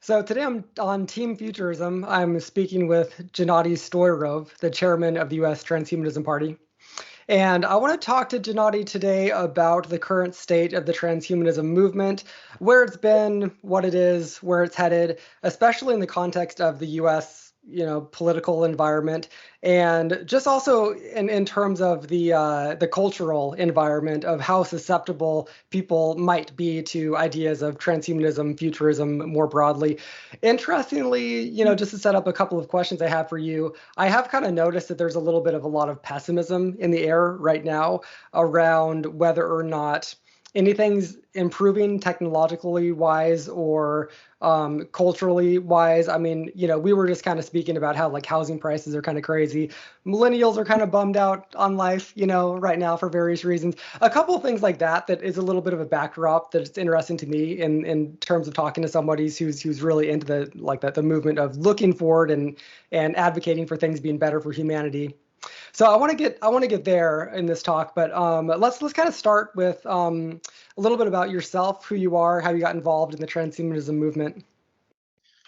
So today I'm on Team Futurism. I'm speaking with Gennady Stolyarov, the chairman of the US Transhumanism Party. And I want to talk to Gennady today about the current state of the transhumanism movement, where it's been, what it is, where it's headed, especially in the context of the US, political environment, and just also in terms of the cultural environment of how susceptible people might be to ideas of transhumanism, futurism more broadly. Interestingly, just to set up a couple of questions I have for you, I have kind of noticed that there's a little bit of a lot of pessimism in the air right now around whether or not anything's improving technologically wise or culturally wise. I mean, we were just kind of speaking about how like housing prices are kind of crazy. Millennials are kind of bummed out on life, right now for various reasons. A couple of things like that is a little bit of a backdrop that's interesting to me in terms of talking to somebody who's really into the movement of looking forward and advocating for things being better for humanity. So I want to get there in this talk, but let's kind of start with a little bit about yourself, who you are, how you got involved in the transhumanism movement.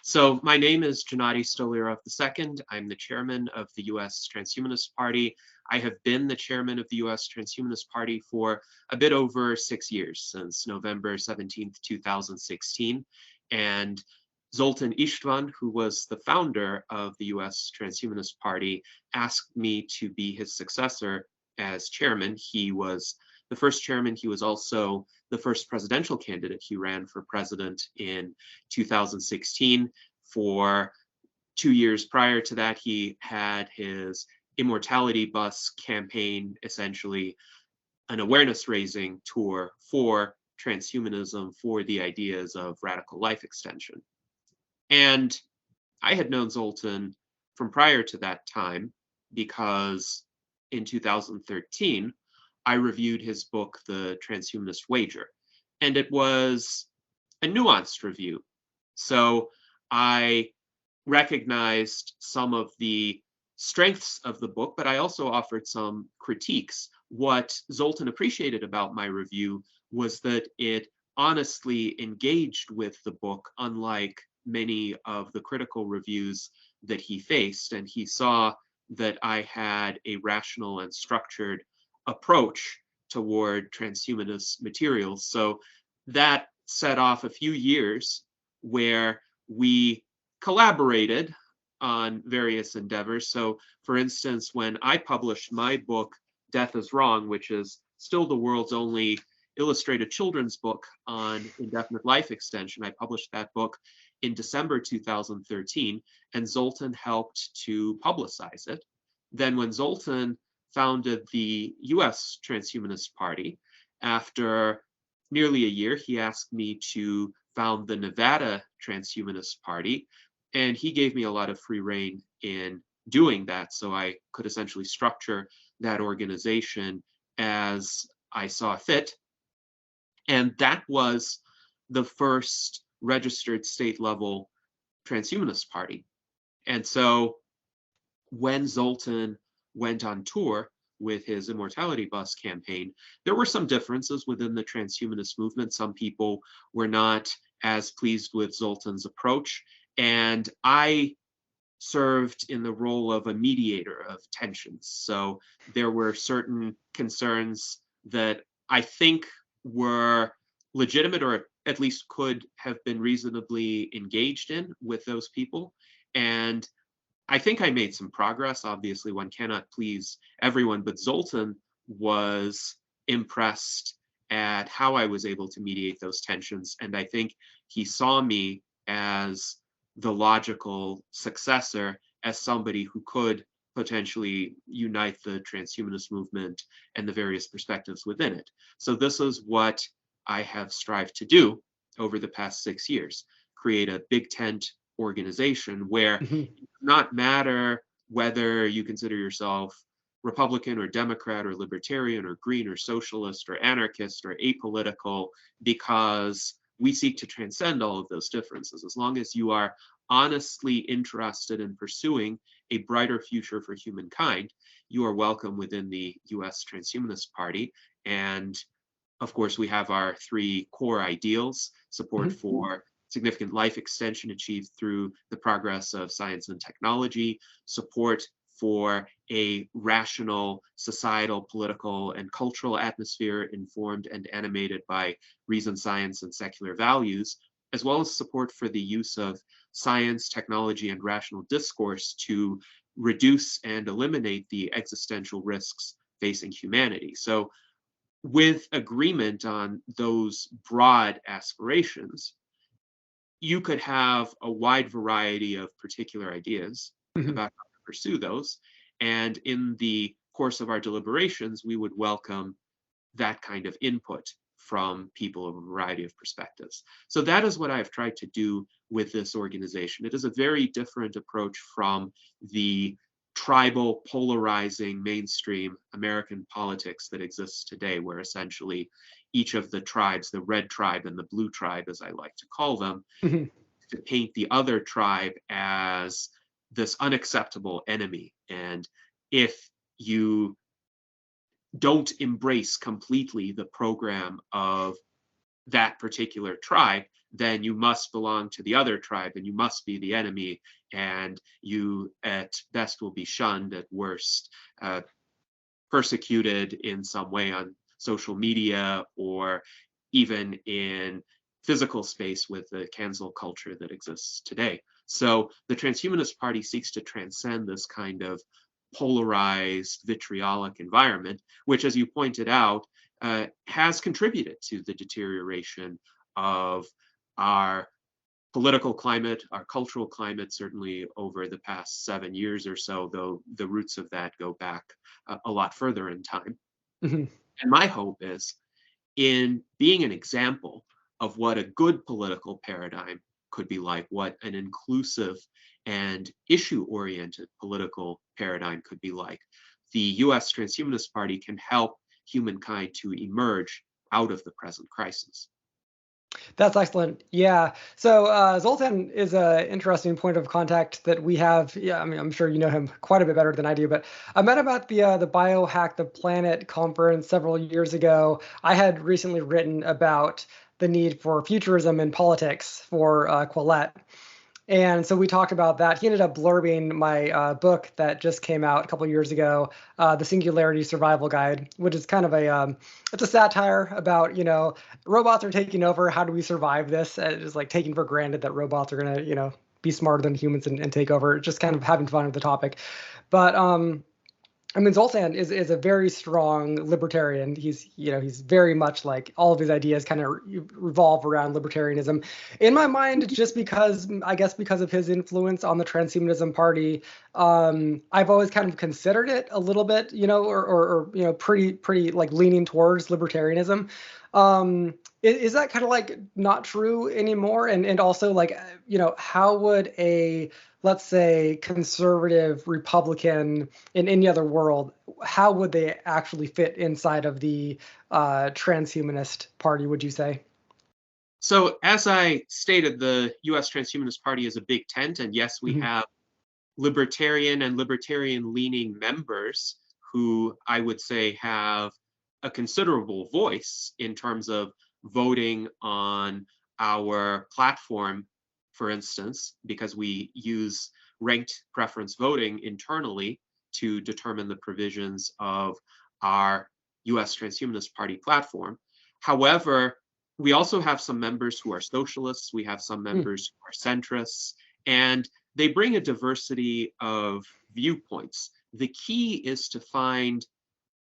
So my name is Gennady Stolyarov II. I'm the chairman of the US Transhumanist Party. I have been the chairman of the US Transhumanist Party for a bit over 6 years, since November 17th, 2016. And Zoltan Istvan, who was the founder of the US Transhumanist Party, asked me to be his successor as chairman. He was the first chairman. He was also the first presidential candidate. He ran for president in 2016. For 2 years prior to that, he had his Immortality Bus campaign, essentially an awareness-raising tour for transhumanism, for the ideas of radical life extension. And I had known Zoltan from prior to that time because in 2013, I reviewed his book, The Transhumanist Wager, and it was a nuanced review. So I recognized some of the strengths of the book, but I also offered some critiques. What Zoltan appreciated about my review was that it honestly engaged with the book, unlike many of the critical reviews that he faced, and he saw that I had a rational and structured approach toward transhumanist materials. So that set off a few years where we collaborated on various endeavors. So, for instance, when I published my book, Death is Wrong, which is still the world's only illustrated children's book on indefinite life extension, I published that book in December 2013, and Zoltan helped to publicize it. Then when Zoltan founded the US Transhumanist Party, after nearly a year, he asked me to found the Nevada Transhumanist Party, and he gave me a lot of free rein in doing that, so I could essentially structure that organization as I saw fit. And that was the first registered state-level transhumanist party. And so when Zoltan went on tour with his Immortality Bus campaign, there were some differences within the transhumanist movement. Some people were not as pleased with Zoltan's approach, and I served in the role of a mediator of tensions. So there were certain concerns that I think were legitimate, or at least could have been reasonably engaged in with those people. And I think I made some progress. Obviously, one cannot please everyone, but Zoltan was impressed at how I was able to mediate those tensions. And I think he saw me as the logical successor, as somebody who could potentially unite the transhumanist movement and the various perspectives within it. So this is what I have strived to do over the past 6 years, create a big tent organization where it does not matter whether you consider yourself Republican or Democrat or Libertarian or Green or Socialist or Anarchist or apolitical, because we seek to transcend all of those differences. As long as you are honestly interested in pursuing a brighter future for humankind, you are welcome within the US Transhumanist Party. And of course, we have our 3 core ideals: support for significant life extension achieved through the progress of science and technology, support for a rational societal, political, and cultural atmosphere informed and animated by reason, science, and secular values, as well as support for the use of science, technology, and rational discourse to reduce and eliminate the existential risks facing humanity. So with agreement on those broad aspirations, you could have a wide variety of particular ideas Mhm. about how to pursue those. And in the course of our deliberations, we would welcome that kind of input from people of a variety of perspectives. So that is what I've tried to do with this organization. It is a very different approach from the tribal, polarizing, mainstream American politics that exists today, where essentially each of the tribes, the red tribe and the blue tribe, as I like to call them, Mhm. to paint the other tribe as this unacceptable enemy. And if you don't embrace completely the program of that particular tribe, then you must belong to the other tribe and you must be the enemy, and you at best will be shunned, at worst persecuted in some way on social media or even in physical space with the cancel culture that exists today. So the Transhumanist Party seeks to transcend this kind of polarized, vitriolic environment, which, as you pointed out, has contributed to the deterioration of our political climate, our cultural climate, certainly over the past 7 years or so, though the roots of that go back a lot further in time. Mhm. And my hope is in being an example of what a good political paradigm could be like, what an inclusive and issue-oriented political paradigm could be like. The US Transhumanist Party can help humankind to emerge out of the present crisis. That's excellent. Yeah. So Zoltan is an interesting point of contact that we have. Yeah, I mean, I'm sure you know him quite a bit better than I do, but I met him at the Biohack the Planet conference several years ago. I had recently written about the need for futurism in politics for Quillette. And so we talked about that. He ended up blurbing my book that just came out a couple of years ago, The Singularity Survival Guide, which is kind of it's a satire about, robots are taking over. How do we survive this? And it's like taking for granted that robots are going to, be smarter than humans and take over. Just kind of having fun with the topic. But I mean, Zoltan is a very strong libertarian. He's very much like all of his ideas kind of revolve around libertarianism. In my mind, just because I guess because of his influence on the Transhumanism Party, I've always kind of considered it a little bit, or pretty like leaning towards libertarianism. Is that kind of like not true anymore? And also like, how would a, let's say, conservative Republican in any other world, how would they actually fit inside of the transhumanist party, would you say? So, as I stated, the US Transhumanist Party is a big tent, and yes, we Mhm. have libertarian and libertarian leaning members who I would say have a considerable voice in terms of voting on our platform, for instance, because we use ranked preference voting internally to determine the provisions of our US Transhumanist Party platform. However, we also have some members who are socialists, we have some Mm. members who are centrists, and they bring a diversity of viewpoints. The key is to find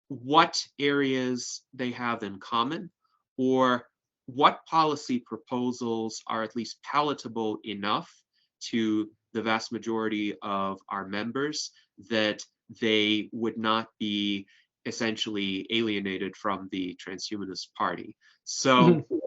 what areas they have in common, or what policy proposals are at least palatable enough to the vast majority of our members that they would not be essentially alienated from the transhumanist party. So Mhm.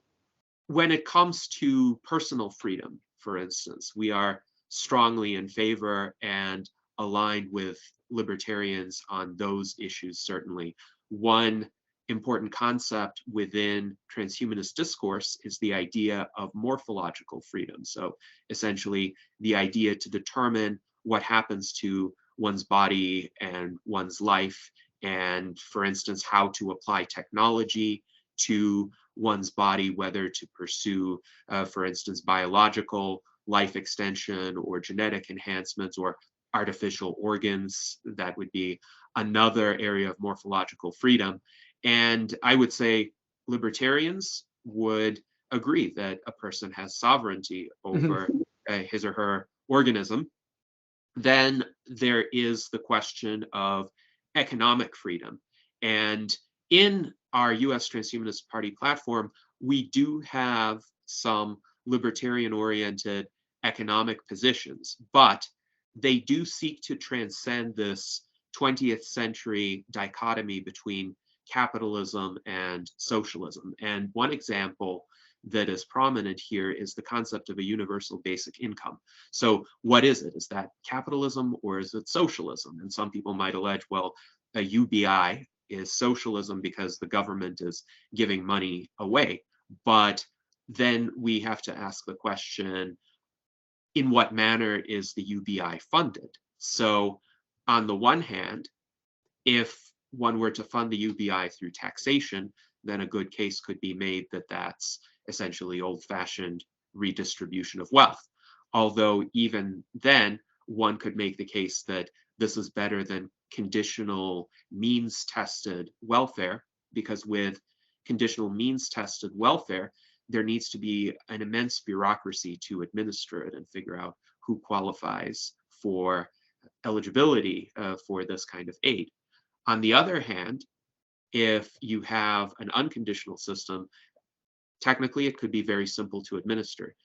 when it comes to personal freedom, for instance, we are strongly in favor and aligned with libertarians on those issues, certainly. One important concept within transhumanist discourse is the idea of morphological freedom. So essentially, the idea to determine what happens to one's body and one's life, and for instance, how to apply technology to one's body, whether to pursue, for instance, biological life extension or genetic enhancements or artificial organs. That would be another area of morphological freedom. And I would say libertarians would agree that a person has sovereignty over his or her organism. Then there is the question of economic freedom. And in our US Transhumanist Party platform, we do have some libertarian oriented economic positions, but they do seek to transcend this 20th century dichotomy between capitalism and socialism. And one example that is prominent here is the concept of a universal basic income. So what is it? Is that capitalism or is it socialism? And some people might allege, well, a UBI is socialism because the government is giving money away. But then we have to ask the question, in what manner is the UBI funded? So on the one hand, if one were to fund the UBI through taxation, then a good case could be made that that's essentially old-fashioned redistribution of wealth. Although even then, one could make the case that this is better than conditional means-tested welfare, because with conditional means-tested welfare, there needs to be an immense bureaucracy to administer it and figure out who qualifies for eligibility for this kind of aid. On the other hand, if you have an unconditional system, technically it could be very simple to administer.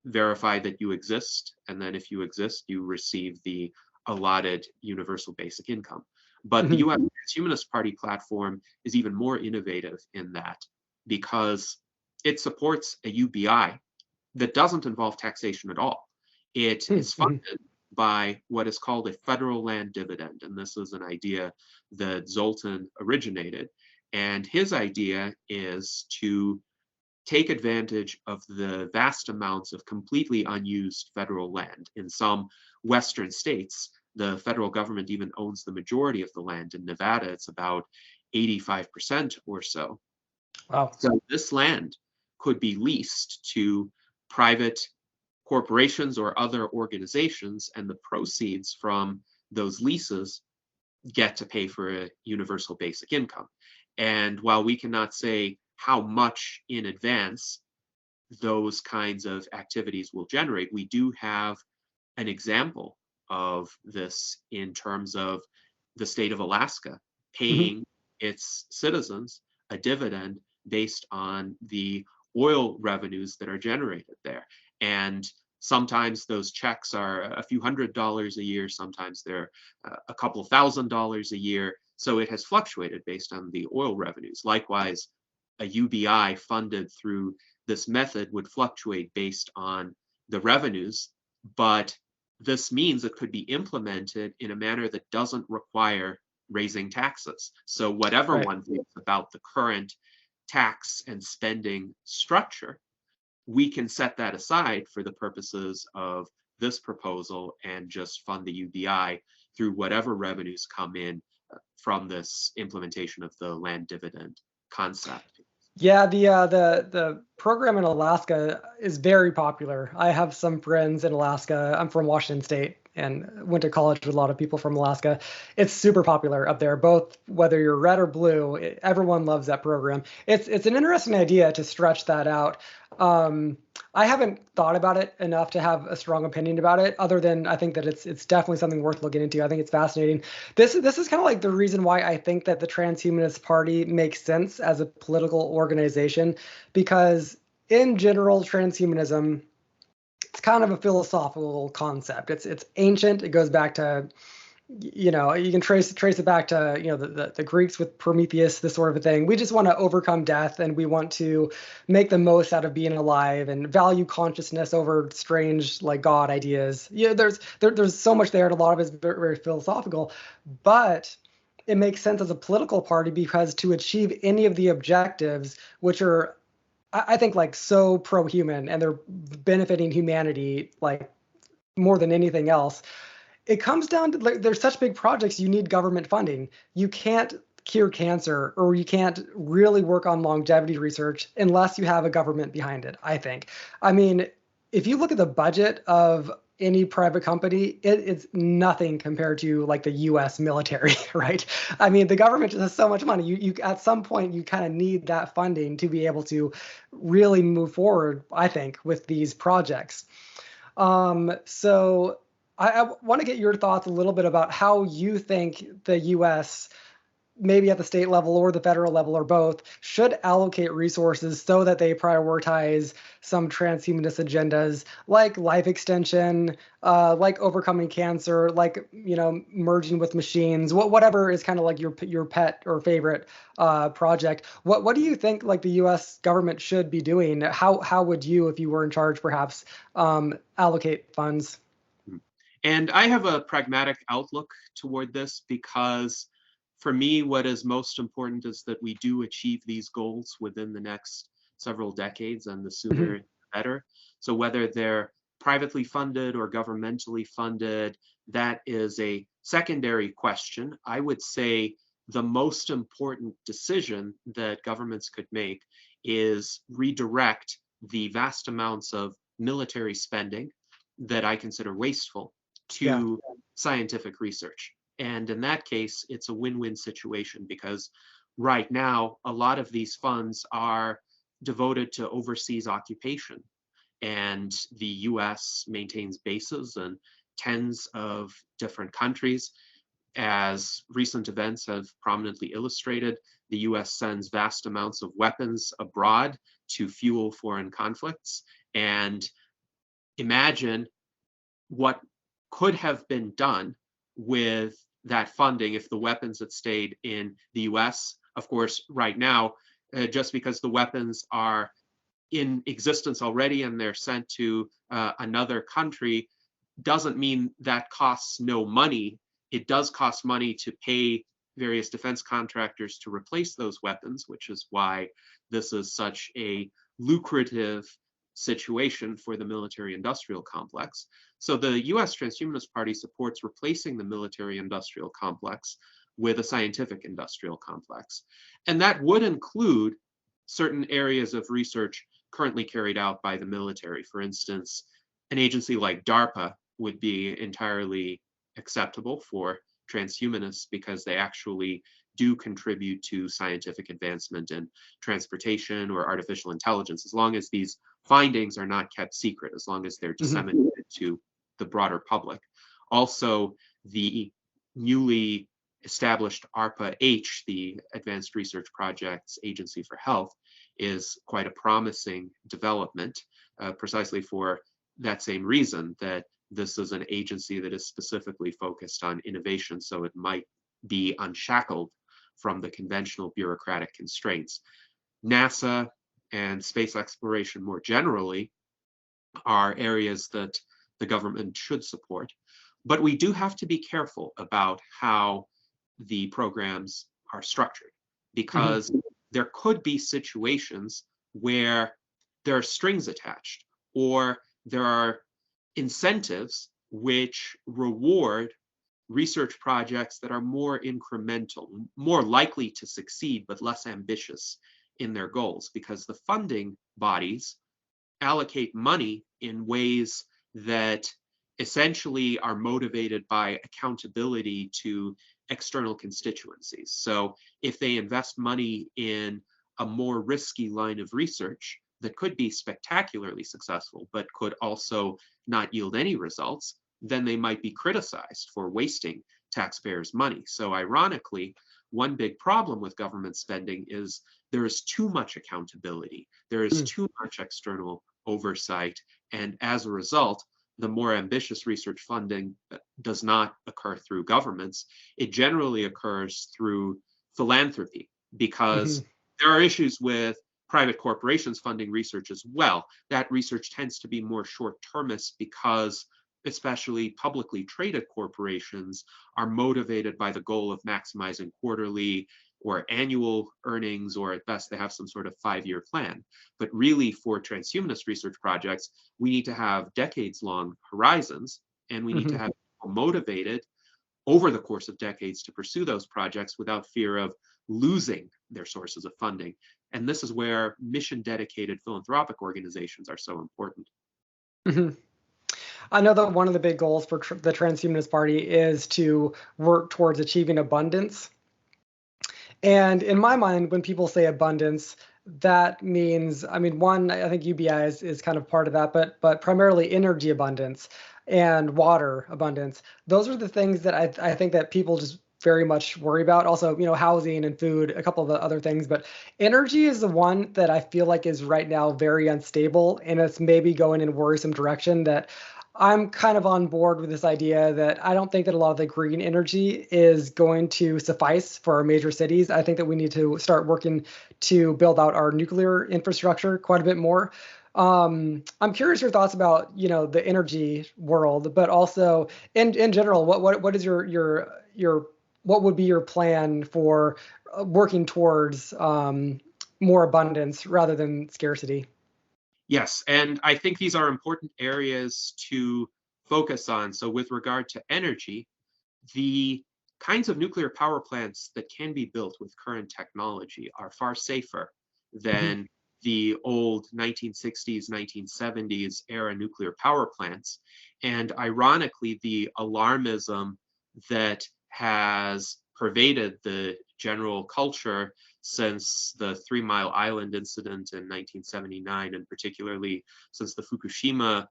Verify that you exist, and then if you exist, you receive the allotted universal basic income. But the US Transhumanist Party platform is even more innovative in that, because it supports a UBI that doesn't involve taxation at all. It is funded by what is called a federal land dividend. And this is an idea that Zoltan originated. And his idea is to take advantage of the vast amounts of completely unused federal land. In some Western states, the federal government even owns the majority of the land. In Nevada, it's about 85% or so. Wow. So this land could be leased to private corporations or other organizations, and the proceeds from those leases get to pay for a universal basic income. And while we cannot say how much in advance those kinds of activities will generate, we do have an example of this in terms of the state of Alaska paying its citizens a dividend based on the oil revenues that are generated there. And sometimes those checks are a few $100s a year, sometimes they're a couple of $1,000s a year. So it has fluctuated based on the oil revenues. Likewise, a UBI funded through this method would fluctuate based on the revenues, but this means it could be implemented in a manner that doesn't require raising taxes. So whatever one thinks about the current tax and spending structure, we can set that aside for the purposes of this proposal and just fund the UBI through whatever revenues come in from this implementation of the land dividend concept. Yeah, the program in Alaska is very popular. I have some friends in Alaska. I'm from Washington State and went to college with a lot of people from Alaska. It's super popular up there, both whether you're red or blue. Everyone loves that program. It's an interesting idea to stretch that out. I haven't thought about it enough to have a strong opinion about it, other than I think that it's definitely something worth looking into. I think it's fascinating. This is kind of like the reason why I think that the Transhumanist Party makes sense as a political organization, because in general, transhumanism, it's kind of a philosophical concept. It's ancient. It goes back to, you can trace it back to, the Greeks with Prometheus, this sort of a thing. We just want to overcome death, and we want to make the most out of being alive and value consciousness over strange, like, God ideas. There's so much there, and a lot of it's very, very philosophical, but it makes sense as a political party, because to achieve any of the objectives, which are, I think, like, so pro-human, and they're benefiting humanity like more than anything else, it comes down to, like, there's such big projects, you need government funding. You can't cure cancer or you can't really work on longevity research unless you have a government behind it, I think. I mean, if you look at the budget of any private company, it's nothing compared to like the US military, right? I mean, the government just has so much money. You at some point you kind of need that funding to be able to really move forward, I think, with these projects. So I want to get your thoughts a little bit about how you think the US, maybe at the state level or the federal level or both, should allocate resources so that they prioritize some transhumanist agendas like life extension, like overcoming cancer, like merging with machines, whatever is kind of like your pet or favorite project. What do you think like the U.S. government should be doing? How would you, if you were in charge, perhaps allocate funds? And I have a pragmatic outlook toward this because for me, what is most important is that we do achieve these goals within the next several decades, and the sooner the better. So whether they're privately funded or governmentally funded, that is a secondary question. I would say the most important decision that governments could make is redirect the vast amounts of military spending that I consider wasteful Yeah. to scientific research. And in that case, it's a win-win situation because right now, a lot of these funds are devoted to overseas occupation. And the US maintains bases in tens of different countries. As recent events have prominently illustrated, the US sends vast amounts of weapons abroad to fuel foreign conflicts. And imagine what could have been done with that funding if the weapons had stayed in the US. Of course, right now, just because the weapons are in existence already and they're sent to another country doesn't mean that costs no money. It does cost money to pay various defense contractors to replace those weapons, which is why this is such a lucrative situation for the military industrial complex. So the US Transhumanist Party supports replacing the military industrial complex with a scientific industrial complex. And that would include certain areas of research currently carried out by the military. For instance, an agency like DARPA would be entirely acceptable for transhumanists because they actually do contribute to scientific advancement in transportation or artificial intelligence, as long as these findings are not kept secret, as long as they're disseminated to the broader public. Also, the newly established ARPA-H, the Advanced Research Projects Agency for Health, is quite a promising development, precisely for that same reason, that this is an agency that is specifically focused on innovation, so it might be unshackled from the conventional bureaucratic constraints. NASA and space exploration more generally are areas that the government should support. But we do have to be careful about how the programs are structured, because there could be situations where there are strings attached, or there are incentives which reward research projects that are more incremental, more likely to succeed, but less ambitious in their goals, because the funding bodies allocate money in ways that essentially are motivated by accountability to external constituencies. So if they invest money in a more risky line of research that could be spectacularly successful, but could also not yield any results, then they might be criticized for wasting taxpayers' money. So ironically, one big problem with government spending is there is too much accountability. There is too much external oversight. And as a result, the more ambitious research funding does not occur through governments. It generally occurs through philanthropy, because there are issues with private corporations funding research as well. That research tends to be more short-termist because especially publicly traded corporations are motivated by the goal of maximizing quarterly or annual earnings, or at best they have some sort of 5-year plan. But really, for transhumanist research projects, we need to have decades-long horizons, and we need to have people motivated over the course of decades to pursue those projects without fear of losing their sources of funding. And this is where mission-dedicated philanthropic organizations are so important. Mhm. I know that one of the big goals for the Transhumanist Party is to work towards achieving abundance. And in my mind, when people say abundance, that means, I mean, one, I think UBI is kind of part of that, but primarily energy abundance and water abundance. Those are the things that I think that people just very much worry about. Also, housing and food, a couple of the other things, but energy is the one that I feel like is right now very unstable, and it's maybe going in a worrisome direction that I'm kind of on board with this idea that I don't think that a lot of the green energy is going to suffice for our major cities. I think that we need to start working to build out our nuclear infrastructure quite a bit more. I'm curious your thoughts about, the energy world, but also in general, what is your what would be your plan for working towards more abundance rather than scarcity? Yes, and I think these are important areas to focus on. So with regard to energy, the kinds of nuclear power plants that can be built with current technology are far safer Mhm. than the old 1960s, 1970s era nuclear power plants. And ironically, the alarmism that has pervaded the general culture since the 3 Mile Island incident in 1979, and particularly since the Fukushima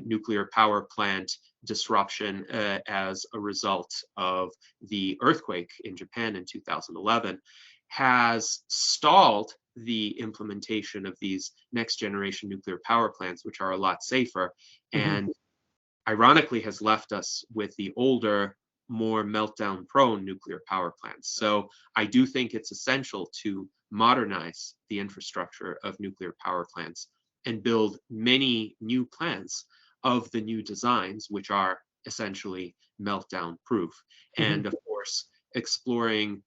nuclear power plant disruption as a result of the earthquake in Japan in 2011, has stalled the implementation of these next generation nuclear power plants, which are a lot safer, Mhm. and ironically has left us with the older, more meltdown prone nuclear power plants. So I do think it's essential to modernize the infrastructure of nuclear power plants and build many new plants of the new designs, which are essentially meltdown proof. Mhm. And of course, exploring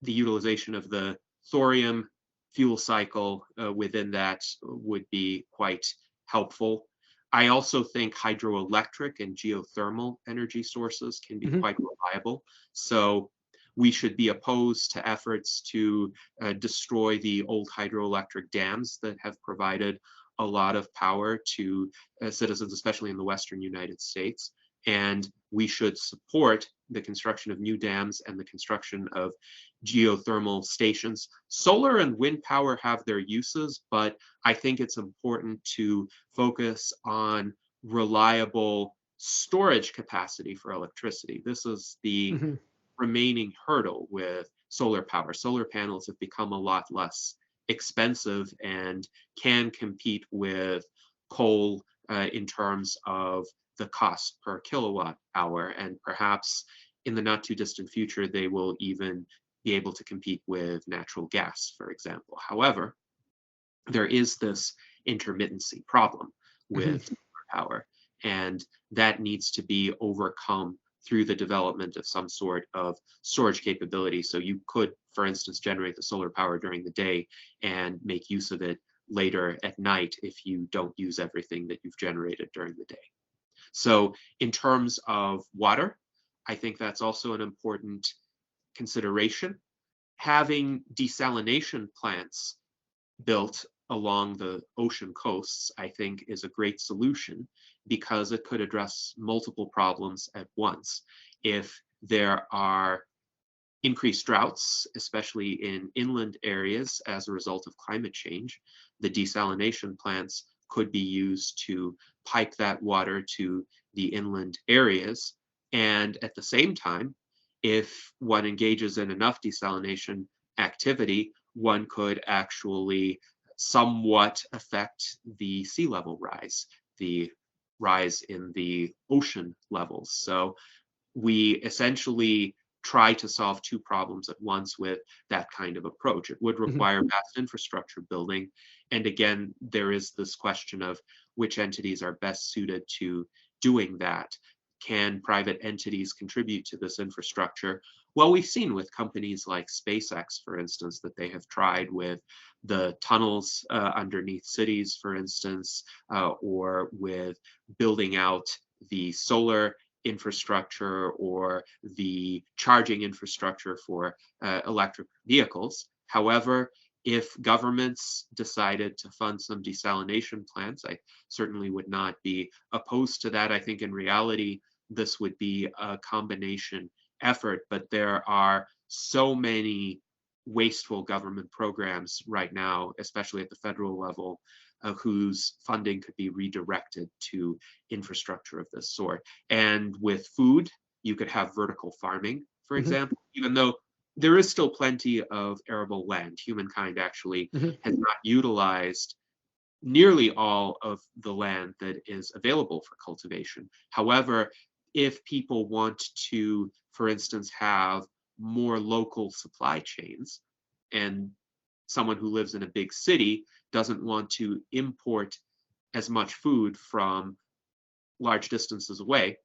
the utilization of the thorium fuel cycle within that would be quite helpful. I also think hydroelectric and geothermal energy sources can be Mhm. quite reliable. So we should be opposed to efforts to destroy the old hydroelectric dams that have provided a lot of power to citizens, especially in the Western United States. And we should support the construction of new dams and the construction of geothermal stations. Solar and wind power have their uses, but I think it's important to focus on reliable storage capacity for electricity. This is the Mhm. remaining hurdle with solar power. Solar panels have become a lot less expensive and can compete with coal in terms of the cost per kilowatt hour. And perhaps in the not too distant future, they will even be able to compete with natural gas, for example. However, there is this intermittency problem Mhm. with solar power, and that needs to be overcome through the development of some sort of storage capability. So you could, for instance, generate the solar power during the day and make use of it later at night if you don't use everything that you've generated during the day. So in terms of water, I think that's also an important consideration. Having desalination plants built along the ocean coasts, I think, is a great solution because it could address multiple problems at once. If there are increased droughts, especially in inland areas as a result of climate change, the desalination plants could be used to pipe that water to the inland areas. And at the same time, if one engages in enough desalination activity, one could actually somewhat affect the sea level rise, the rise in the ocean levels. So we essentially try to solve two problems at once with that kind of approach. It would Mhm. require vast infrastructure building. And again, there is this question of which entities are best suited to doing that. Can private entities contribute to this infrastructure? Well, we've seen with companies like SpaceX, for instance, that they have tried with the tunnels underneath cities, for instance, or with building out the solar infrastructure or the charging infrastructure for electric vehicles. However, if governments decided to fund some desalination plants, I certainly would not be opposed to that. I think in reality, this would be a combination effort, but there are so many wasteful government programs right now, especially at the federal level, whose funding could be redirected to infrastructure of this sort. And with food, you could have vertical farming, for Hmm. example, even though there is still plenty of arable land. Humankind actually Hmm. has not utilized nearly all of the land that is available for cultivation. However, if people want to, for instance, have more local supply chains, and someone who lives in a big city doesn't want to import as much food from large distances away,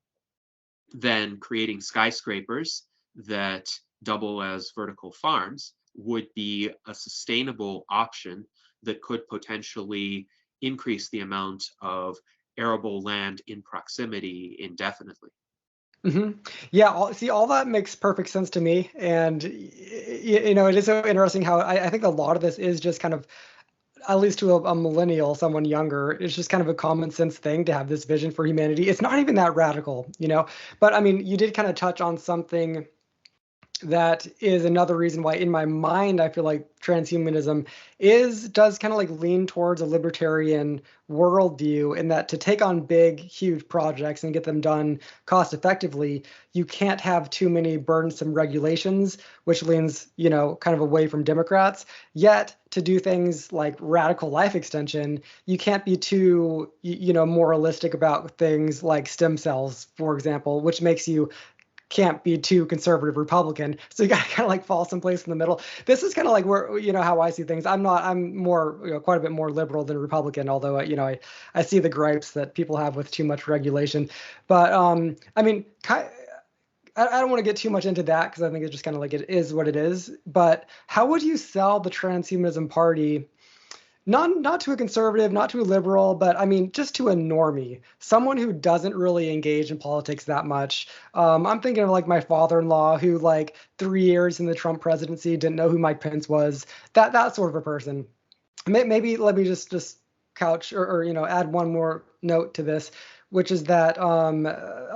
then creating skyscrapers that double as vertical farms would be a sustainable option that could potentially increase the amount of arable land in proximity indefinitely. Hmm. Yeah, see, all that makes perfect sense to me. And, it is so interesting how I think a lot of this is just kind of, at least to a millennial, someone younger, it's just kind of a common sense thing to have this vision for humanity. It's not even that radical. But I mean, you did kind of touch on something that is another reason why in my mind I feel like transhumanism does kind of like lean towards a libertarian worldview, in that to take on big huge projects and get them done cost effectively, you can't have too many burdensome regulations, which leans kind of away from Democrats. Yet to do things like radical life extension, you can't be too moralistic about things like stem cells, for example, which makes you can't be too conservative Republican. So you got to kind of like fall someplace in the middle. This is kind of like where, how I see things. I'm more, quite a bit more liberal than Republican, although, I see the gripes that people have with too much regulation. But, I mean, I don't want to get too much into that because I think it's just kind of like it is what it is. But how would you sell the Transhumanism Party? Not to a conservative, not to a liberal, but I mean, just to a normie, someone who doesn't really engage in politics that much. I'm thinking of like my father-in-law, who like 3 years in the Trump presidency didn't know who Mike Pence was. That sort of a person. Maybe let me just couch or add one more note to this, which is that I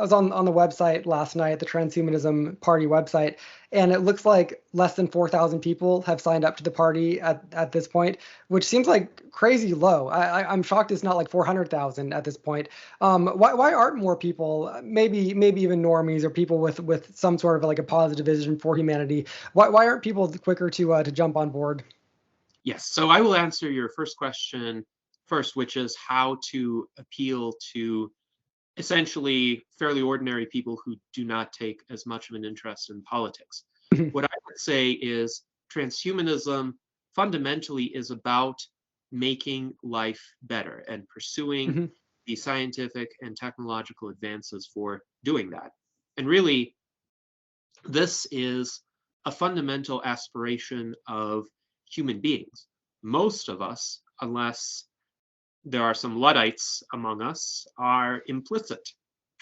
was on the website last night, the Transhumanism Party website, and it looks like less than 4,000 people have signed up to the party at this point, which seems like crazy low. I'm shocked it's not like 400,000 at this point. Why aren't more people, maybe even normies or people with some sort of like a positive vision for humanity? Why aren't people quicker to jump on board? Yes, so I will answer your first question first, which is how to appeal to essentially fairly ordinary people who do not take as much of an interest in politics. What I would say is transhumanism fundamentally is about making life better and pursuing Mhm. the scientific and technological advances for doing that. And really, this is a fundamental aspiration of human beings. Most of us, unless there are some Luddites among us, are implicit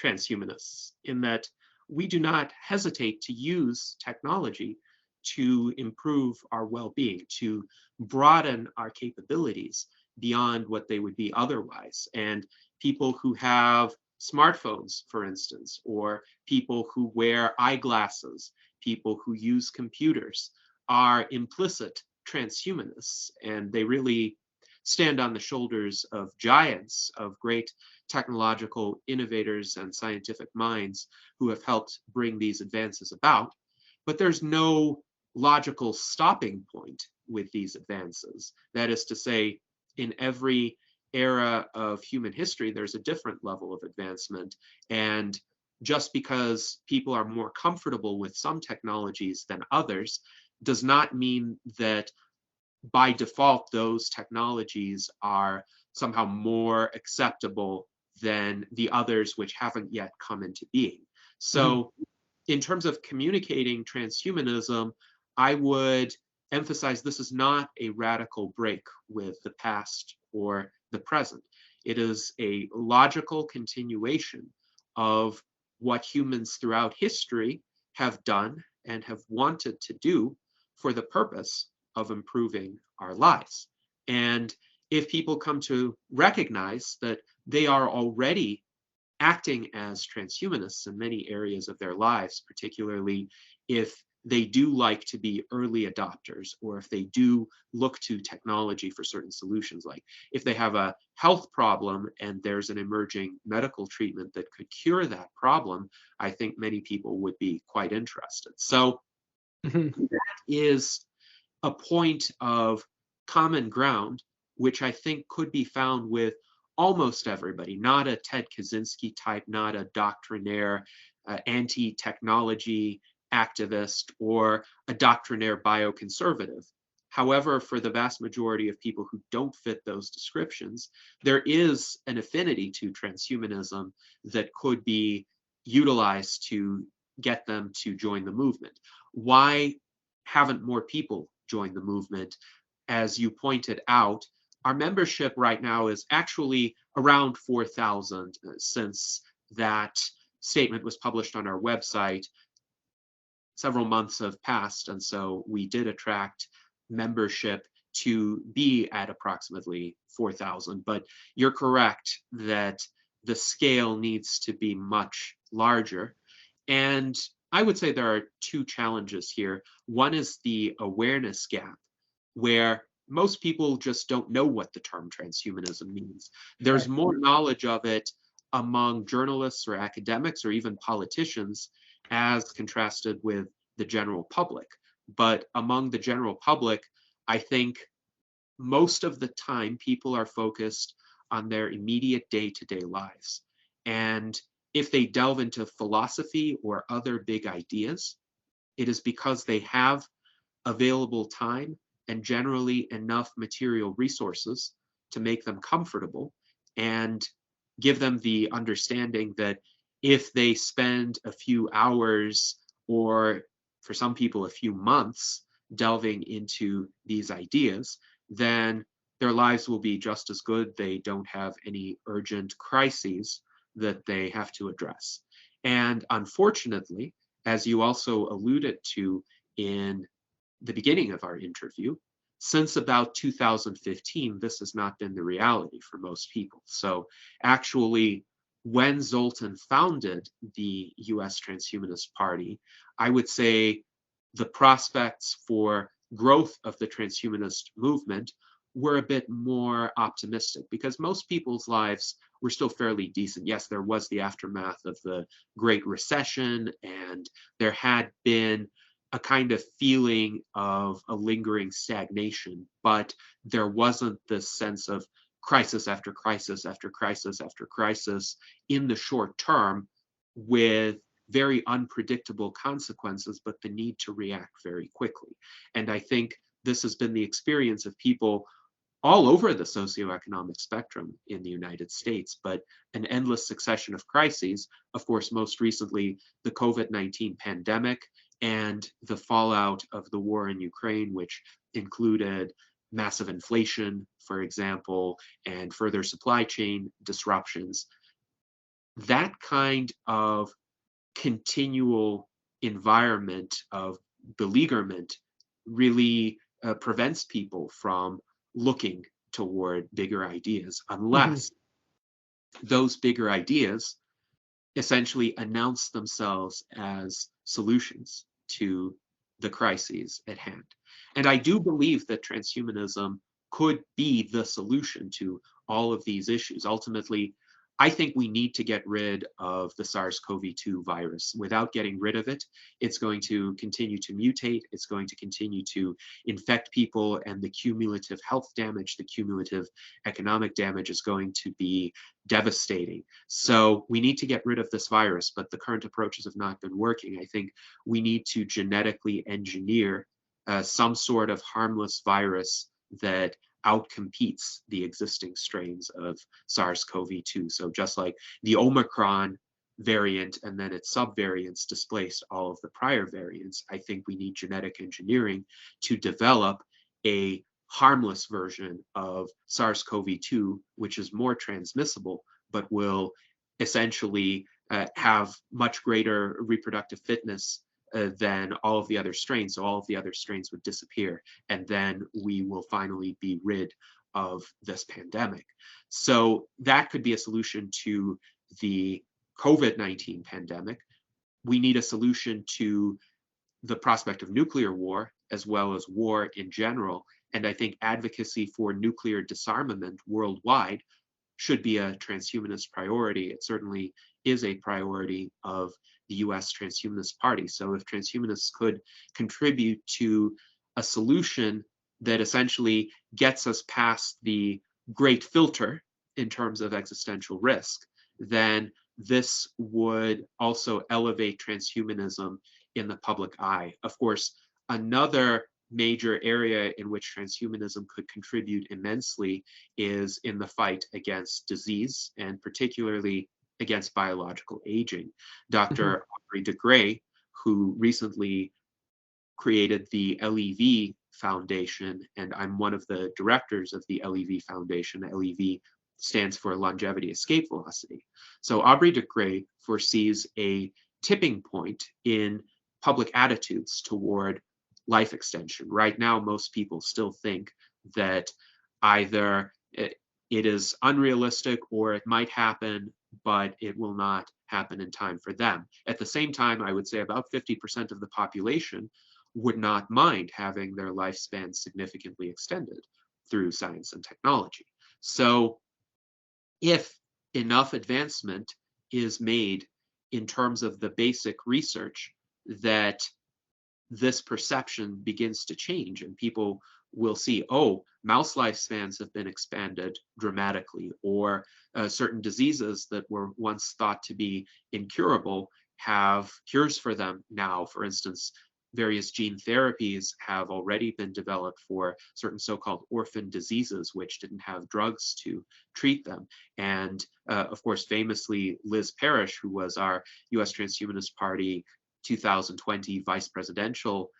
transhumanists in that we do not hesitate to use technology to improve our well being, to broaden our capabilities beyond what they would be otherwise. And people who have smartphones, for instance, or people who wear eyeglasses, people who use computers are implicit transhumanists, and they really stand on the shoulders of giants, of great technological innovators and scientific minds who have helped bring these advances about. But there's no logical stopping point with these advances. That is to say, in every era of human history, there's a different level of advancement. And just because people are more comfortable with some technologies than others does not mean that by default, those technologies are somehow more acceptable than the others which haven't yet come into being. Mhm. So, in terms of communicating transhumanism, I would emphasize this is not a radical break with the past or the present. It is a logical continuation of what humans throughout history have done and have wanted to do for the purpose of improving our lives. And if people come to recognize that they are already acting as transhumanists in many areas of their lives, particularly if they do like to be early adopters, or if they do look to technology for certain solutions, like if they have a health problem and there's an emerging medical treatment that could cure that problem, I think many people would be quite interested. So Mhm. that is a point of common ground, which I think could be found with almost everybody, not a Ted Kaczynski type, not a doctrinaire anti-technology activist or a doctrinaire bioconservative. However, for the vast majority of people who don't fit those descriptions, there is an affinity to transhumanism that could be utilized to get them to join the movement. Why haven't more people joined the movement? As you pointed out, our membership right now is actually around 4,000 since that statement was published on our website. Several months have passed, and so we did attract membership to be at approximately 4,000. But you're correct that the scale needs to be much larger. And I would say there are two challenges here. One is the awareness gap, where most people just don't know what the term transhumanism means. There's Right. more knowledge of it among journalists or academics or even politicians as contrasted with the general public. But among the general public, I think most of the time people are focused on their immediate day-to-day lives. And if they delve into philosophy or other big ideas, it is because they have available time and generally enough material resources to make them comfortable and give them the understanding that if they spend a few hours, or for some people a few months, delving into these ideas, then their lives will be just as good. They don't have any urgent crises that they have to address. And unfortunately, as you also alluded to in the beginning of our interview, since about 2015, this has not been the reality for most people. So actually, when Zoltan founded the US Transhumanist Party, I would say the prospects for growth of the transhumanist movement were a bit more optimistic because most people's lives were still fairly decent. Yes, there was the aftermath of the Great Recession, and there had been a kind of feeling of a lingering stagnation, but there wasn't this sense of crisis after crisis after crisis after crisis in the short term with very unpredictable consequences, but the need to react very quickly. And I think this has been the experience of people all over the socioeconomic spectrum in the United States, but an endless succession of crises. Of course, most recently, the COVID-19 pandemic and the fallout of the war in Ukraine, which included massive inflation, for example, and further supply chain disruptions. That kind of continual environment of beleaguerment really prevents people from looking toward bigger ideas Mhm. unless those bigger ideas essentially announce themselves as solutions to the crises at hand. And I do believe that transhumanism could be the solution to all of these issues. Ultimately, I think we need to get rid of the SARS-CoV-2 virus. Without getting rid of it, it's going to continue to mutate. It's going to continue to infect people, and the cumulative health damage, the cumulative economic damage is going to be devastating. So we need to get rid of this virus, but the current approaches have not been working. I think we need to genetically engineer some sort of harmless virus that outcompetes the existing strains of SARS-CoV-2. So just like the Omicron variant and then its subvariants displaced all of the prior variants, I think we need genetic engineering to develop a harmless version of SARS-CoV-2, which is more transmissible, but will essentially have much greater reproductive fitness than all of the other strains. So all of the other strains would disappear, and then we will finally be rid of this pandemic. So that could be a solution to the COVID-19 pandemic. We need a solution to the prospect of nuclear war, as well as war in general. And I think advocacy for nuclear disarmament worldwide should be a transhumanist priority. It certainly is a priority of the US Transhumanist Party. So if transhumanists could contribute to a solution that essentially gets us past the great filter in terms of existential risk, then this would also elevate transhumanism in the public eye. Of course, another major area in which transhumanism could contribute immensely is in the fight against disease, and particularly against biological aging. Dr. Aubrey de Grey, who recently created the LEV Foundation, and I'm one of the directors of the LEV Foundation. LEV stands for Longevity Escape Velocity. So Aubrey de Grey foresees a tipping point in public attitudes toward life extension. Right now, most people still think that either it is unrealistic or it might happen, but it will not happen in time for them. At the same time, I would say about 50% of the population would not mind having their lifespan significantly extended through science and technology. So if enough advancement is made in terms of the basic research, that this perception begins to change and people will see, oh, mouse lifespans have been expanded dramatically, or certain diseases that were once thought to be incurable have cures for them now. For instance, various gene therapies have already been developed for certain so-called orphan diseases which didn't have drugs to treat them. And of course, famously, Liz Parrish, who was our US Transhumanist Party 2020 vice presidential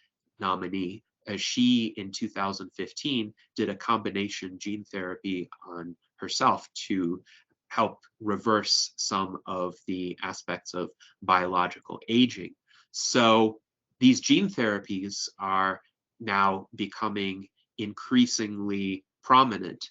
nominee, she in 2015 did a combination gene therapy on herself to help reverse some of the aspects of biological aging. So these gene therapies are now becoming increasingly prominent.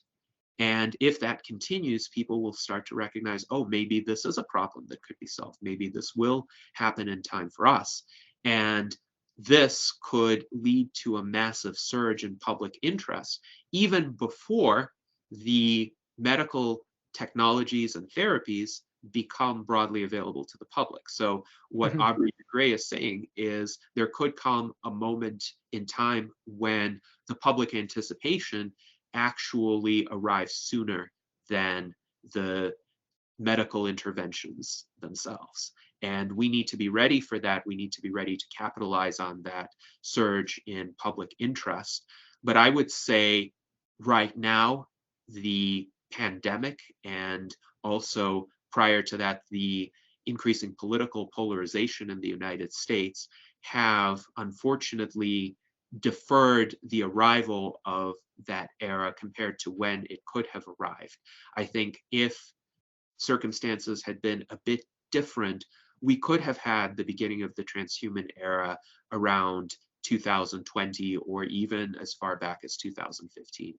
And if that continues, people will start to recognize, oh, maybe this is a problem that could be solved. Maybe this will happen in time for us. And this could lead to a massive surge in public interest, even before the medical technologies and therapies become broadly available to the public. So what Aubrey de Grey is saying is there could come a moment in time when the public anticipation actually arrives sooner than the medical interventions themselves. And we need to be ready for that. We need to be ready to capitalize on that surge in public interest. But I would say right now, the pandemic and also prior to that, the increasing political polarization in the United States have unfortunately deferred the arrival of that era compared to when it could have arrived. I think if circumstances had been a bit different, we could have had the beginning of the transhuman era around 2020 or even as far back as 2015.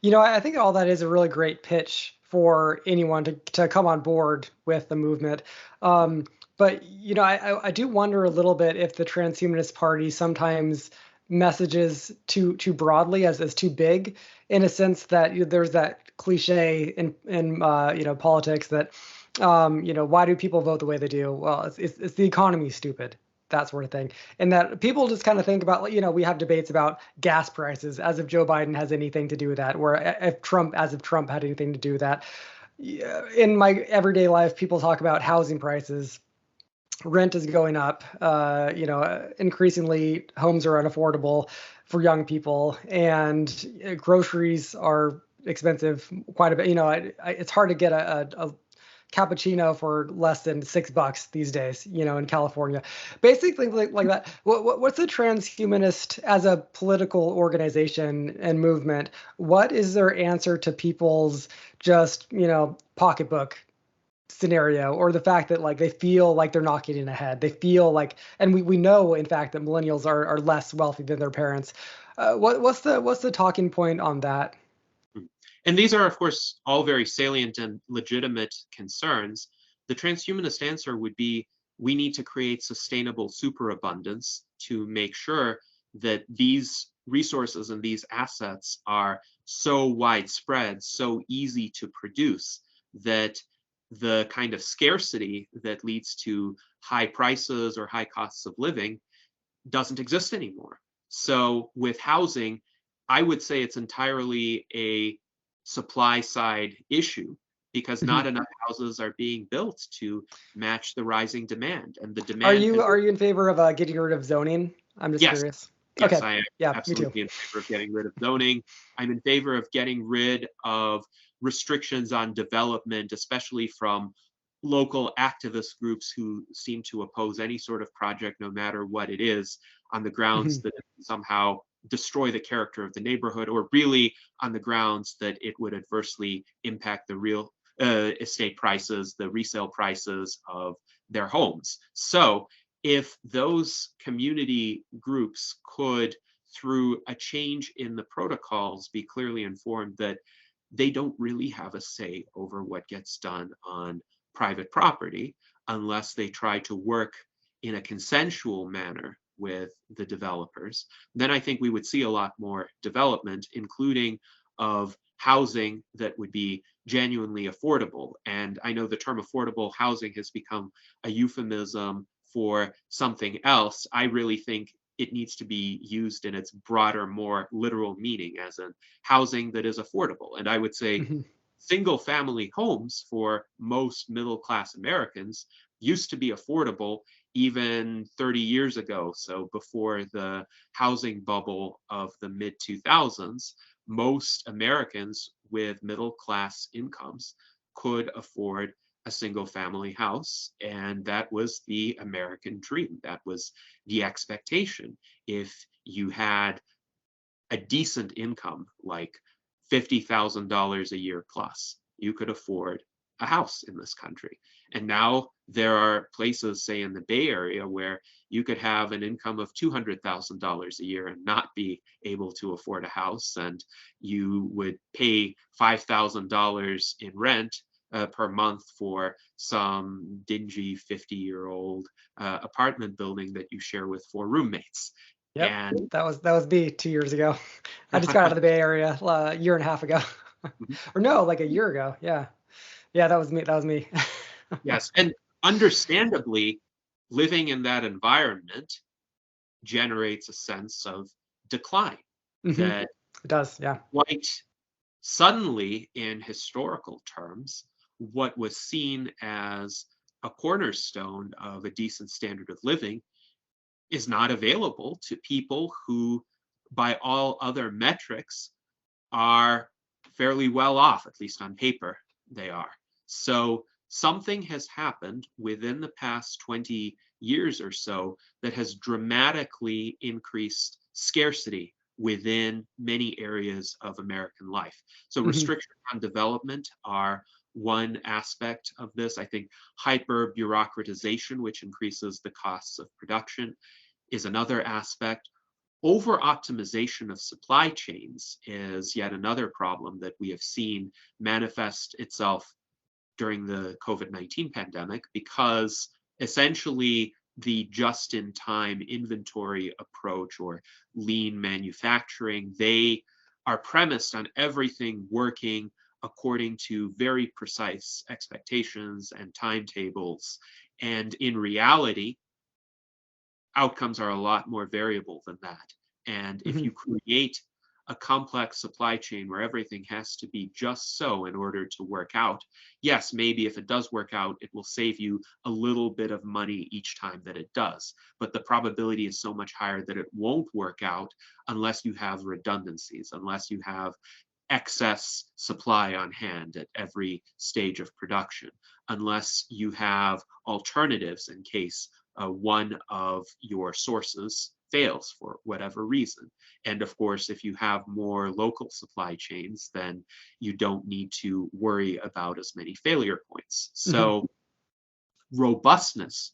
You know, I think all that is a really great pitch for anyone to come on board with the movement. But, you know, I do wonder a little bit if the Transhumanist Party sometimes messages too broadly as too big, in a sense that there's that cliche in politics that why do people vote the way they do? Well, it's the economy, stupid, that sort of thing. And that people just kind of think about, we have debates about gas prices as if Joe Biden has anything to do with that, or if Trump had anything to do with that. In my everyday life, people talk about housing prices. Rent is going up. Increasingly homes are unaffordable for young people, and groceries are expensive quite a bit. It's hard to get a cappuccino for less than $6 these days, in California. Basically, like that. What's the transhumanist as a political organization and movement? What is their answer to people's just, pocketbook scenario, or the fact that like they feel like they're not getting ahead. They feel like, and we know in fact that millennials are less wealthy than their parents. What's the talking point on that? Mm. And these are, of course, all very salient and legitimate concerns. The transhumanist answer would be we need to create sustainable superabundance to make sure that these resources and these assets are so widespread, so easy to produce, that the kind of scarcity that leads to high prices or high costs of living doesn't exist anymore. So with housing, I would say it's entirely a supply side issue because not Mhm. enough houses are being built to match the rising demand. And the Are demand you has, are you in favor of getting rid of zoning? I'm just yes, curious. yes, Okay. I am Yeah, me too. absolutely in favor of getting rid of zoning. I'm in favor of getting rid of restrictions on development, especially from local activist groups who seem to oppose any sort of project, no matter what it is, on the grounds Mhm. that it somehow destroy the character of the neighborhood, or really on the grounds that it would adversely impact the real estate prices, the resale prices of their homes. So if those community groups could, through a change in the protocols, be clearly informed that they don't really have a say over what gets done on private property unless they try to work in a consensual manner with the developers, then I think we would see a lot more development, including of housing that would be genuinely affordable. And I know the term affordable housing has become a euphemism for something else. I really think it needs to be used in its broader, more literal meaning, as in housing that is affordable. And I would say Mhm. single family homes for most middle class Americans used to be affordable even 30 years ago. So before the housing bubble of the mid 2000s, most Americans with middle class incomes could afford a single family house. And that was the American dream. That was the expectation. If you had a decent income, like $50,000 a year plus, you could afford a house in this country. And now there are places, say in the Bay Area, where you could have an income of $200,000 a year and not be able to afford a house. And you would pay $5,000 in rent per month for some dingy 50-year-old apartment building that you share with four roommates. Yep. And That was me 2 years ago. I just got out of the Bay Area a year and a half ago. Or no, like a year ago. Yeah. Yeah, that was me. That was me. yes, and understandably, living in that environment generates a sense of decline Mhm. that It does. Yeah. quite suddenly, in historical terms, what was seen as a cornerstone of a decent standard of living is not available to people who, by all other metrics, are fairly well off, at least on paper, they are. So something has happened within the past 20 years or so that has dramatically increased scarcity within many areas of American life. So Mhm. restrictions on development are one aspect of this. I think hyper bureaucratization, which increases the costs of production, is another aspect. Over optimization of supply chains is yet another problem that we have seen manifest itself during the COVID-19 pandemic, because essentially the just in time inventory approach, or lean manufacturing, they are premised on everything working according to very precise expectations and timetables. And in reality, outcomes are a lot more variable than that. And if Mhm. you create a complex supply chain where everything has to be just so in order to work out, yes, maybe if it does work out, it will save you a little bit of money each time that it does. But the probability is so much higher that it won't work out unless you have redundancies, unless you have excess supply on hand at every stage of production, unless you have alternatives in case one of your sources fails for whatever reason. And of course, if you have more local supply chains, then you don't need to worry about as many failure points. Mhm. So robustness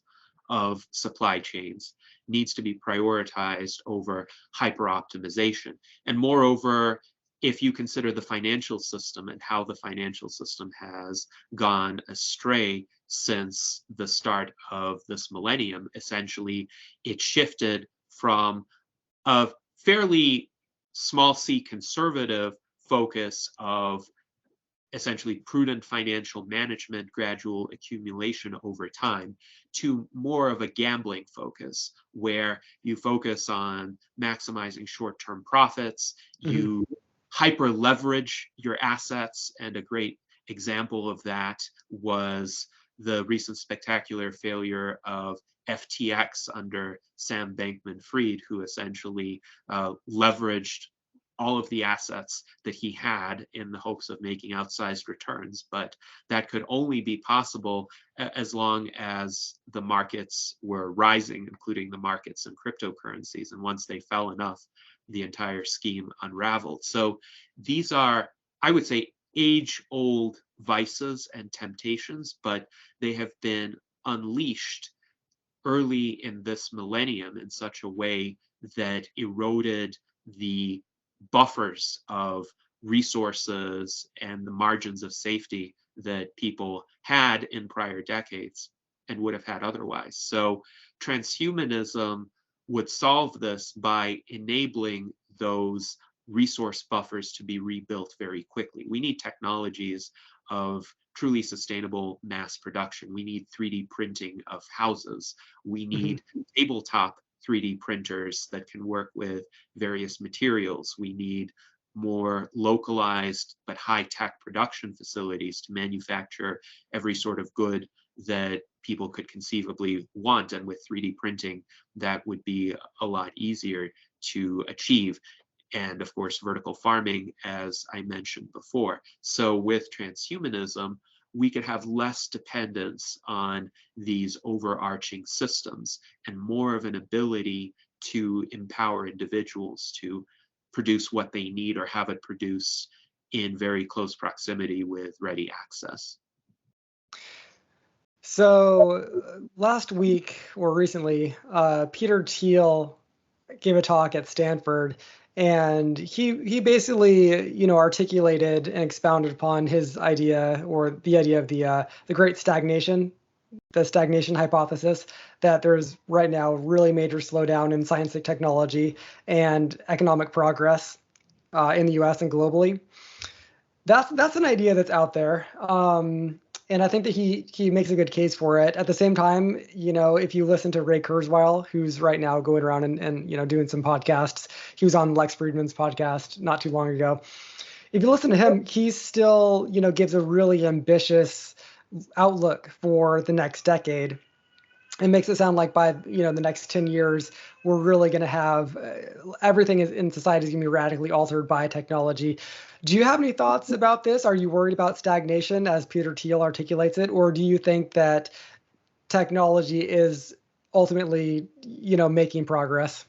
of supply chains needs to be prioritized over hyper-optimization. And moreover, if you consider the financial system and how the financial system has gone astray since the start of this millennium, essentially it shifted from a fairly small c conservative focus of essentially prudent financial management, gradual accumulation over time, to more of a gambling focus where you focus on maximizing short-term profits, Mhm. you hyper leverage your assets, and a great example of that was the recent spectacular failure of FTX under Sam Bankman-Fried, who essentially leveraged all of the assets that he had in the hopes of making outsized returns. But that could only be possible as long as the markets were rising, including the markets and cryptocurrencies. And once they fell enough, the entire scheme unraveled. So these are, I would say, age-old vices and temptations, but they have been unleashed early in this millennium in such a way that eroded the buffers of resources and the margins of safety that people had in prior decades and would have had otherwise. So transhumanism would solve this by enabling those resource buffers to be rebuilt very quickly. We need technologies of truly sustainable mass production. We need 3D printing of houses. We Mhm. need tabletop 3D printers that can work with various materials. We need more localized but high-tech production facilities to manufacture every sort of good that people could conceivably want. And with 3D printing, that would be a lot easier to achieve. And of course, vertical farming, as I mentioned before. So with transhumanism, we could have less dependence on these overarching systems and more of an ability to empower individuals to produce what they need or have it produced in very close proximity with ready access. So last week or recently, Peter Thiel gave a talk at Stanford, and he basically articulated and expounded upon his idea or the idea of the Great Stagnation, the stagnation hypothesis, that there's right now really major slowdown in science and technology and economic progress in the U.S. and globally. That's an idea that's out there. And I think that he makes a good case for it. At the same time, if you listen to Ray Kurzweil, who's right now going around and doing some podcasts, he was on Lex Friedman's podcast not too long ago. If you listen to him, he still, gives a really ambitious outlook for the next decade. It makes it sound like by the next 10 years we're really going to have everything in society is going to be radically altered by technology. Do you have any thoughts about this? Are you worried about stagnation as Peter Thiel articulates it, or do you think that technology is ultimately making progress?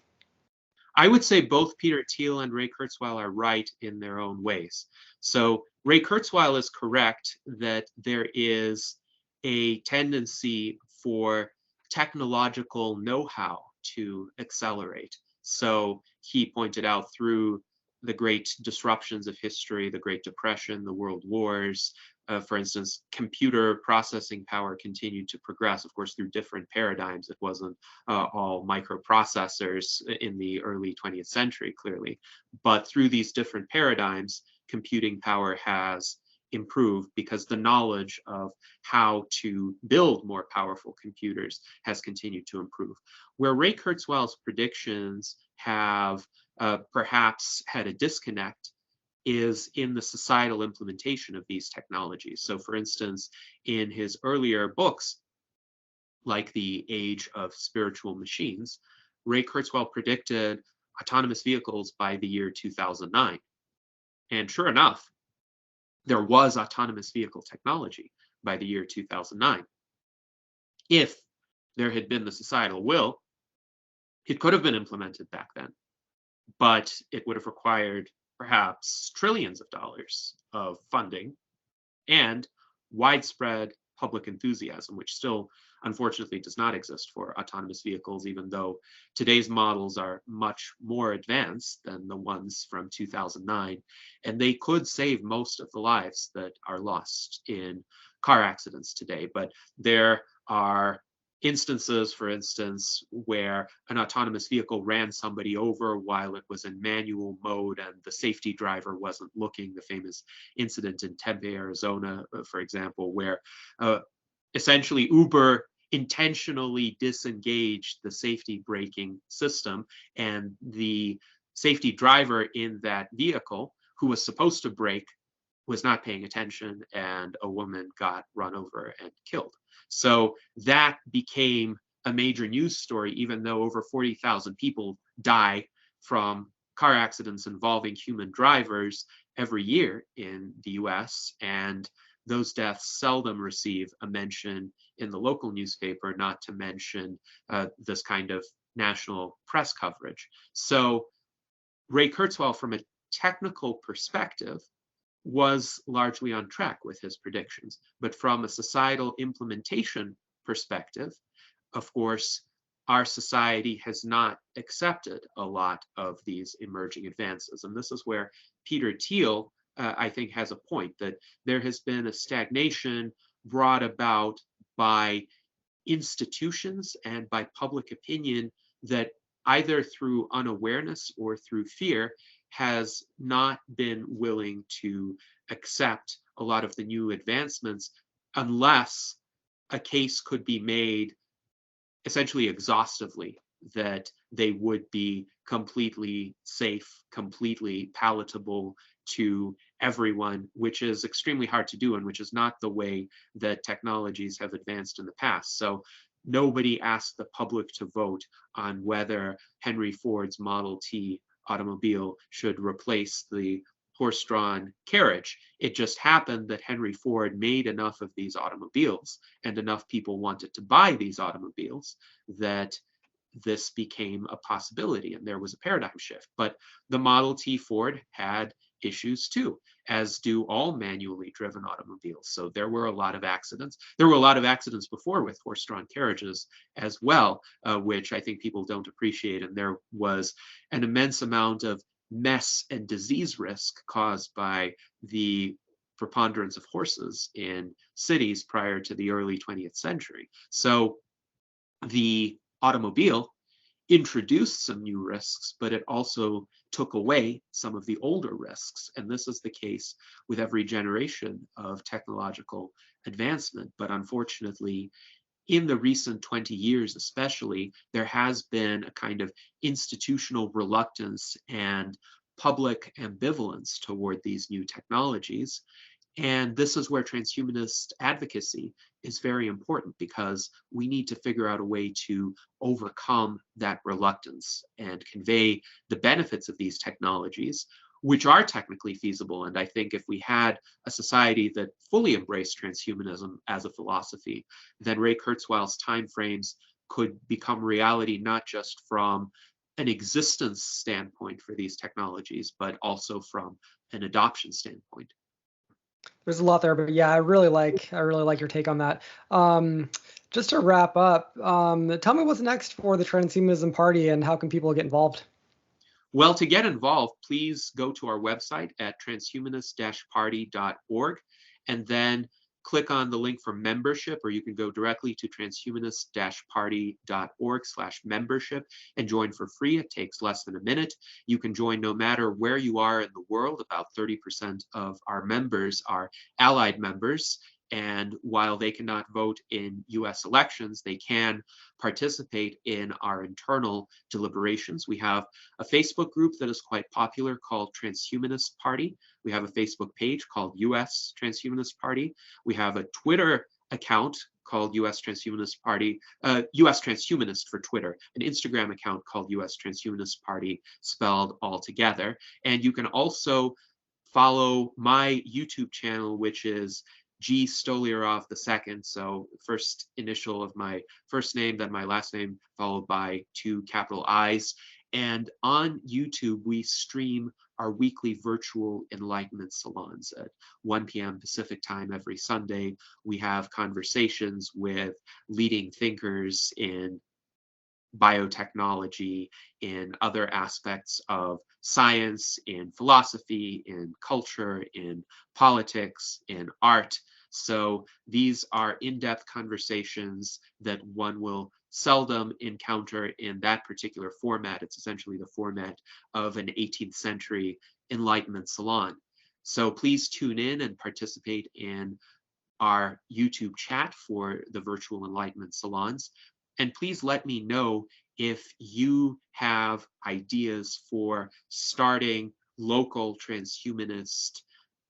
I would say both Peter Thiel and Ray Kurzweil are right in their own ways. So Ray Kurzweil is correct that there is a tendency for technological know-how to accelerate. So he pointed out through the great disruptions of history, the Great Depression, the World Wars, for instance, computer processing power continued to progress, of course, through different paradigms. It wasn't all microprocessors in the early 20th century, clearly. But through these different paradigms, computing power has improved because the knowledge of how to build more powerful computers has continued to improve. Where Ray Kurzweil's predictions have perhaps had a disconnect is in the societal implementation of these technologies. So for instance, in his earlier books, like The Age of Spiritual Machines, Ray Kurzweil predicted autonomous vehicles by the year 2009. And sure enough, there was autonomous vehicle technology by the year 2009. If there had been the societal will It could have been implemented back then, but it would have required perhaps trillions of dollars of funding and widespread public enthusiasm, which still unfortunately does not exist for autonomous vehicles, even though today's models are much more advanced than the ones from 2009. And they could save most of the lives that are lost in car accidents today. But there are instances, for instance, where an autonomous vehicle ran somebody over while it was in manual mode and the safety driver wasn't looking. The famous incident in Tempe, Arizona, for example, where essentially Uber intentionally disengaged the safety braking system, and the safety driver in that vehicle, who was supposed to brake, was not paying attention, and a woman got run over and killed. So that became a major news story, even though over 40,000 people die from car accidents involving human drivers every year in the US, and those deaths seldom receive a mention in the local newspaper, not to mention this kind of national press coverage. So Ray Kurzweil, from a technical perspective, was largely on track with his predictions. But from a societal implementation perspective, of course, our society has not accepted a lot of these emerging advances. And this is where Peter Thiel, I think, has a point, that there has been a stagnation brought about by institutions and by public opinion that, either through unawareness or through fear, has not been willing to accept a lot of the new advancements unless a case could be made essentially exhaustively that they would be completely safe, completely palatable to everyone, which is extremely hard to do and which is not the way that technologies have advanced in the past. So nobody asked the public to vote on whether Henry Ford's Model T automobile should replace the horse-drawn carriage. It just happened that Henry Ford made enough of these automobiles and enough people wanted to buy these automobiles that this became a possibility, and there was a paradigm shift. But the Model T Ford had issues too, as do all manually driven automobiles. So there were a lot of accidents. There were a lot of accidents before with horse-drawn carriages as well, which I think people don't appreciate. And there was an immense amount of mess and disease risk caused by the preponderance of horses in cities prior to the early 20th century. So the automobile introduced some new risks, but it also took away some of the older risks. And this is the case with every generation of technological advancement. But unfortunately, in the recent 20 years especially, there has been a kind of institutional reluctance and public ambivalence toward these new technologies. And this is where transhumanist advocacy is very important, because we need to figure out a way to overcome that reluctance and convey the benefits of these technologies, which are technically feasible. And I think if we had a society that fully embraced transhumanism as a philosophy, then Ray Kurzweil's timeframes could become reality, not just from an existence standpoint for these technologies, but also from an adoption standpoint. There's a lot there, but yeah, I really like your take on that. Just to wrap up, tell me what's next for the Transhumanism Party and how can people get involved? Well, to get involved, please go to our website at transhumanist-party.org and then click on the link for membership, or you can go directly to transhumanist-party.org/membership and join for free. It takes less than a minute. You can join no matter where you are in the world. About 30% of our members are allied members. And while they cannot vote in US elections, they can participate in our internal deliberations. We have a Facebook group that is quite popular called Transhumanist Party. We have a Facebook page called US Transhumanist Party. We have a Twitter account called US Transhumanist Party, US Transhumanist for Twitter, an Instagram account called US Transhumanist Party, spelled all together. And you can also follow my YouTube channel, which is G. Stolyarov II. So first initial of my first name, then my last name, followed by 2 capital I's. And on YouTube, we stream our weekly virtual enlightenment salons at 1 p.m. Pacific time every Sunday. We have conversations with leading thinkers in biotechnology, in other aspects of science, in philosophy, in culture, in politics, in art. So these are in-depth conversations that one will seldom encounter in that particular format. It's essentially the format of an 18th century Enlightenment salon. So please tune in and participate in our YouTube chat for the virtual Enlightenment salons. And please let me know if you have ideas for starting local transhumanist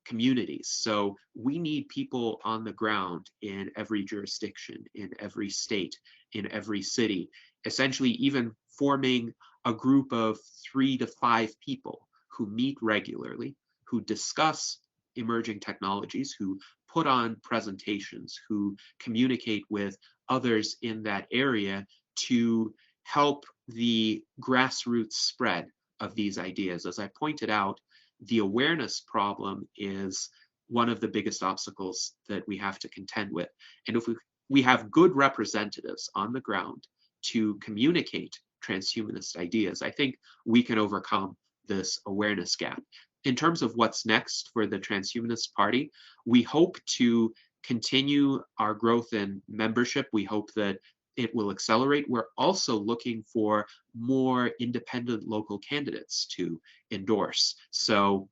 communities. So we need people on the ground in every jurisdiction, in every state, in every city, essentially even forming a group of 3 to 5 people who meet regularly, who discuss emerging technologies, who put on presentations, who communicate with others in that area to help the grassroots spread of these ideas. As I pointed out, the awareness problem is one of the biggest obstacles that we have to contend with. And if we have good representatives on the ground to communicate transhumanist ideas, I think we can overcome this awareness gap. In terms of what's next for the Transhumanist Party, we hope to continue our growth in membership. We hope that it will accelerate. We're also looking for more independent local candidates to endorse. So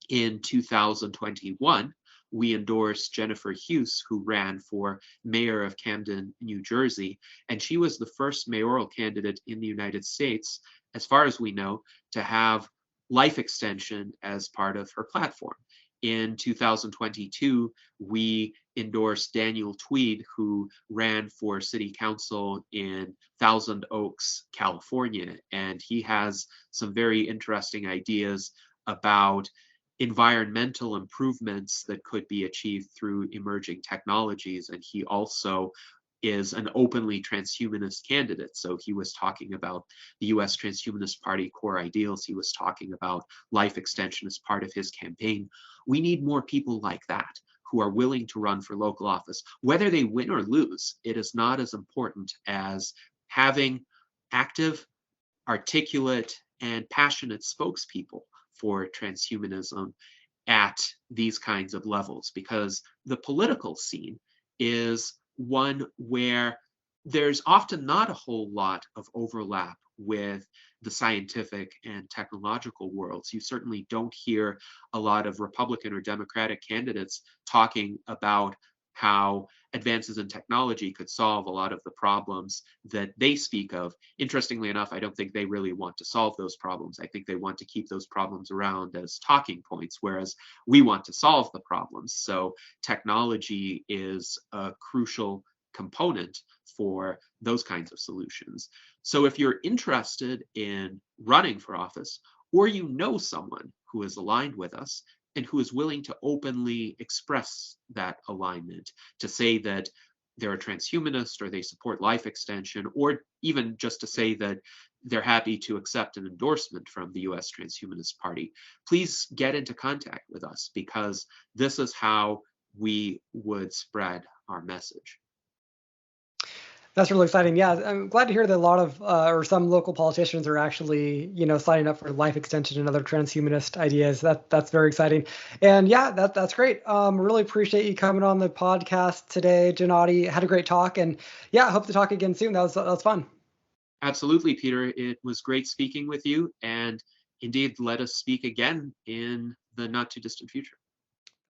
in 2021, we endorsed Jennifer Hughes, who ran for mayor of Camden, New Jersey, and she was the first mayoral candidate in the United States, as far as we know, to have life extension as part of her platform. In 2022, we endorsed Daniel Tweed, who ran for city council in Thousand Oaks, California, and he has some very interesting ideas about environmental improvements that could be achieved through emerging technologies. And he also is an openly transhumanist candidate. So he was talking about the US Transhumanist Party core ideals. He was talking about life extension as part of his campaign. We need more people like that who are willing to run for local office. Whether they win or lose, it is not as important as having active, articulate, and passionate spokespeople for transhumanism at these kinds of levels, because the political scene is one where there's often not a whole lot of overlap with the scientific and technological worlds. You certainly don't hear a lot of Republican or Democratic candidates talking about how advances in technology could solve a lot of the problems that they speak of. Interestingly enough, I don't think they really want to solve those problems. I think they want to keep those problems around as talking points, whereas we want to solve the problems. So technology is a crucial component for those kinds of solutions. So if you're interested in running for office, or you know someone who is aligned with us, and who is willing to openly express that alignment, to say that they're a transhumanist or they support life extension, or even just to say that they're happy to accept an endorsement from the US Transhumanist Party, please get into contact with us, because this is how we would spread our message. That's really exciting. Yeah, I'm glad to hear that a lot of or some local politicians are actually, signing up for life extension and other transhumanist ideas. That's very exciting. And yeah, that's great. Really appreciate you coming on the podcast today, Gennady. Had a great talk, and yeah, hope to talk again soon. That was fun. Absolutely, Peter. It was great speaking with you, and indeed, let us speak again in the not too distant future.